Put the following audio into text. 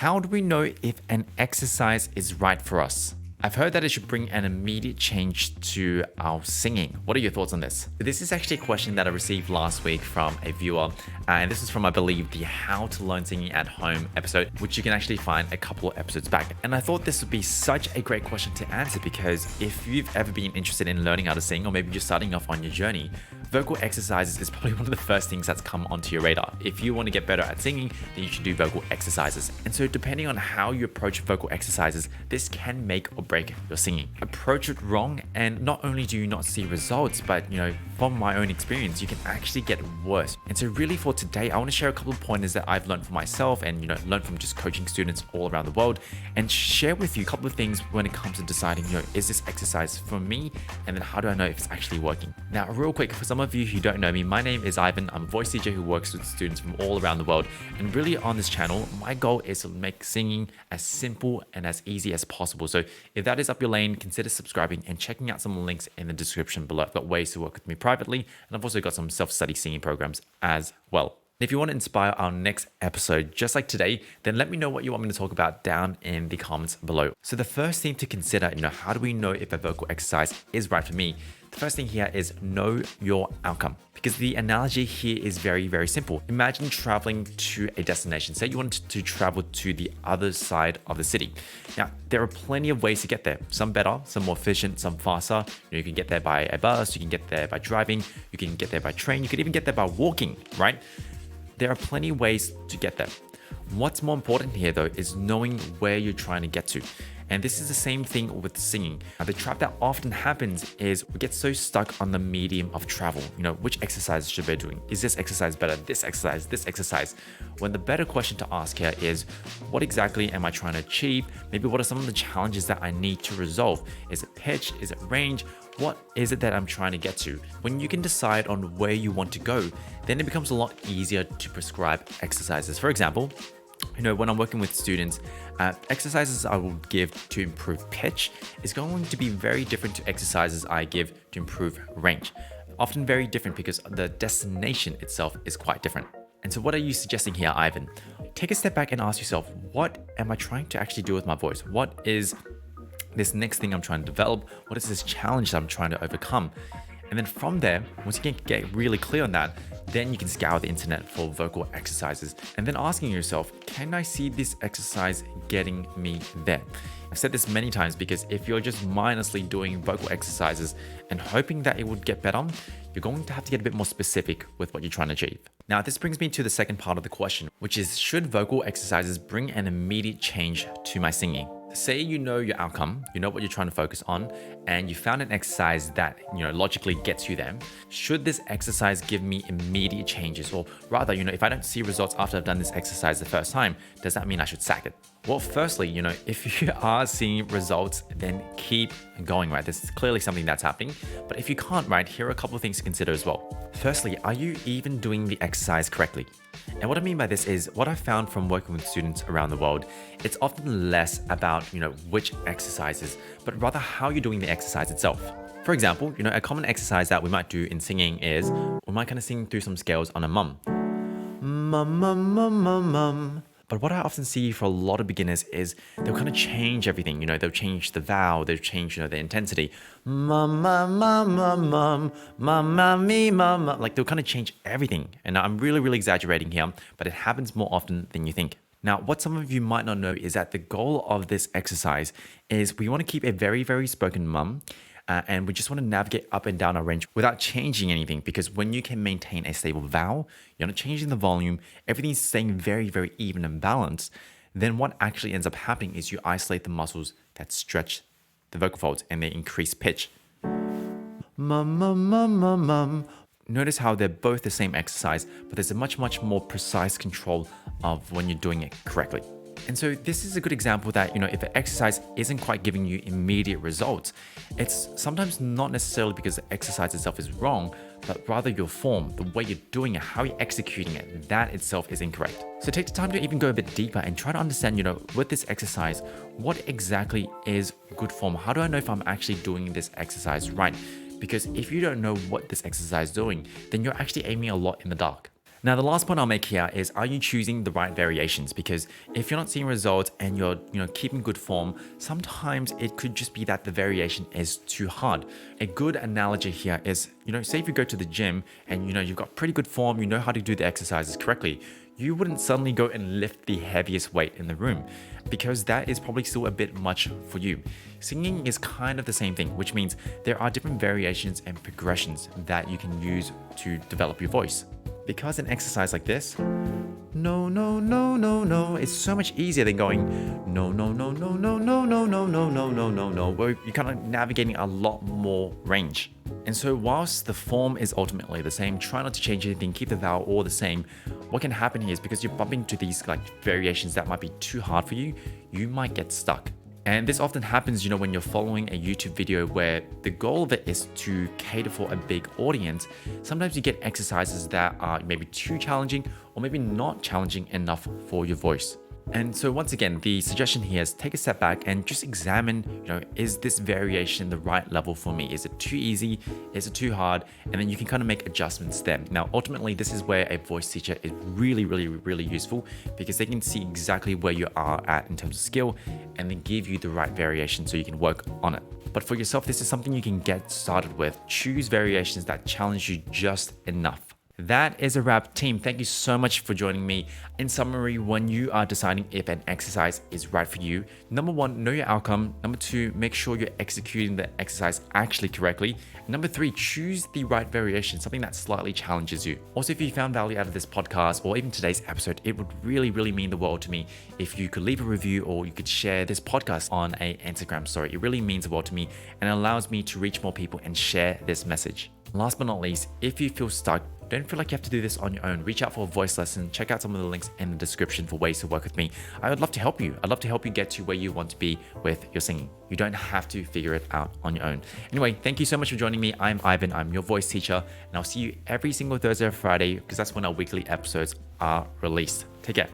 How do we know if an exercise is right for us? I've heard that it should bring an immediate change to our singing. What are your thoughts on this? This is actually a question that I received last week from a viewer, and this is from, I believe, the How to Learn Singing at Home episode, which you can actually find a couple of episodes back. And I thought this would be such a great question to answer because if you've ever been interested in learning how to sing, or maybe you're starting off on your journey, vocal exercises is probably one of the first things that's come onto your radar. If you want to get better at singing, then you should do vocal exercises. And so depending on how you approach vocal exercises, this can make or break your singing. Approach it wrong, and not only do you not see results, but from my own experience, you can actually get worse. And so really for today, I want to share a couple of pointers that I've learned for myself and learned from just coaching students all around the world, and share with you a couple of things when it comes to deciding, is this exercise for me? And then how do I know if it's actually working? Now, real quick, for some of you who don't know me, my name is Ivan. I'm a voice teacher who works with students from all around the world. And really on this channel, my goal is to make singing as simple and as easy as possible. So if that is up your lane, consider subscribing and checking out some of the links in the description below. I've got ways to work with me privately, and I've also got some self-study singing programs as well. If you want to inspire our next episode just like today, then let me know what you want me to talk about down in the comments below. So the first thing to consider, how do we know if a vocal exercise is right for me? The first thing here is know your outcome, because the analogy here is very, very simple. Imagine traveling to a destination. Say you wanted to travel to the other side of the city. Now, there are plenty of ways to get there. Some better, some more efficient, some faster. You can get there by a bus, you can get there by driving, you can get there by train, you can even get there by walking, right? There are plenty of ways to get there. What's more important here though is knowing where you're trying to get to. And this is the same thing with singing. Now, the trap that often happens is we get so stuck on the medium of travel. Which exercise should we be doing? Is this exercise better? This exercise? When the better question to ask here is, what exactly am I trying to achieve? Maybe what are some of the challenges that I need to resolve? Is it pitch? Is it range? What is it that I'm trying to get to? When you can decide on where you want to go, then it becomes a lot easier to prescribe exercises. For example, when I'm working with students, exercises I will give to improve pitch is going to be very different to exercises I give to improve range. Often very different because the destination itself is quite different. And so what are you suggesting here, Ivan? Take a step back and ask yourself, what am I trying to actually do with my voice? What is this next thing I'm trying to develop? What is this challenge that I'm trying to overcome? And then from there, once you can get really clear on that, then you can scour the internet for vocal exercises and then asking yourself, can I see this exercise getting me there? I've said this many times because if you're just mindlessly doing vocal exercises and hoping that it would get better, you're going to have to get a bit more specific with what you're trying to achieve. Now, this brings me to the second part of the question, which is, should vocal exercises bring an immediate change to my singing? Say you know your outcome, you know what you're trying to focus on, and you found an exercise that logically gets you there. Should this exercise give me immediate changes? Or rather, if I don't see results after I've done this exercise the first time, does that mean I should sack it? Well, firstly, if you are seeing results, then keep going, right? This is clearly something that's happening. But if you can't, right, here are a couple of things to consider as well. Firstly, are you even doing the exercise correctly? And what I mean by this is what I've found from working with students around the world, it's often less about, which exercises, but rather how you're doing the exercise itself. For example, a common exercise that we might do in singing is we might kind of sing through some scales on a mum. Mum, mum, mum, mum, mum. But what I often see for a lot of beginners is they'll kind of change everything. They'll change the vowel, they'll change, the intensity. Mum, mum, mum, mum, mum, mum, mum, me, mum. Like they'll kind of change everything. And I'm really, really exaggerating here, but it happens more often than you think. Now, what some of you might not know is that the goal of this exercise is we want to keep a very, very spoken mum. And we just want to navigate up and down our range without changing anything, because when you can maintain a stable vowel, you're not changing the volume, everything's staying very, very even and balanced, then what actually ends up happening is you isolate the muscles that stretch the vocal folds and they increase pitch. Mum, mum, mum, mum, mum. Notice how they're both the same exercise, but there's a much, much more precise control of when you're doing it correctly. And so this is a good example that, if an exercise isn't quite giving you immediate results, it's sometimes not necessarily because the exercise itself is wrong, but rather your form, the way you're doing it, how you're executing it, that itself is incorrect. So take the time to even go a bit deeper and try to understand, with this exercise, what exactly is good form? How do I know if I'm actually doing this exercise right? Because if you don't know what this exercise is doing, then you're actually aiming a lot in the dark. Now, the last point I'll make here is, are you choosing the right variations? Because if you're not seeing results and you're keeping good form, sometimes it could just be that the variation is too hard. A good analogy here is, say if you go to the gym and you've got pretty good form, you know how to do the exercises correctly, you wouldn't suddenly go and lift the heaviest weight in the room because that is probably still a bit much for you. Singing is kind of the same thing, which means there are different variations and progressions that you can use to develop your voice. Because an exercise like this, no, no, no, no, no, is so much easier than going no, no, no, no, no, no, no, no, no, no, no, no, no, where you're kind of navigating a lot more range. And so whilst the form is ultimately the same, try not to change anything, keep the vowel all the same. What can happen here is because you're bumping into these variations that might be too hard for you, you might get stuck. And this often happens, when you're following a YouTube video where the goal of it is to cater for a big audience. Sometimes you get exercises that are maybe too challenging or maybe not challenging enough for your voice. And so once again, the suggestion here is take a step back and just examine, is this variation the right level for me? Is it too easy? Is it too hard? And then you can kind of make adjustments there. Now, ultimately, this is where a voice teacher is really, really, really useful because they can see exactly where you are at in terms of skill and then give you the right variation so you can work on it. But for yourself, this is something you can get started with. Choose variations that challenge you just enough. That is a wrap, team. Thank you so much for joining me. In summary, when you are deciding if an exercise is right for you, number one, know your outcome. Number two, make sure you're executing the exercise actually correctly. Number three, choose the right variation, something that slightly challenges you. Also, if you found value out of this podcast or even today's episode, it would really, really mean the world to me if you could leave a review or you could share this podcast on an Instagram story. It really means the world to me and allows me to reach more people and share this message. Last but not least, if you feel stuck, don't feel like you have to do this on your own. Reach out for a voice lesson. Check out some of the links in the description for ways to work with me. I would love to help you. I'd love to help you get to where you want to be with your singing. You don't have to figure it out on your own. Anyway, thank you so much for joining me. I'm Ivan. I'm your voice teacher, and I'll see you every single Thursday or Friday because that's when our weekly episodes are released. Take care.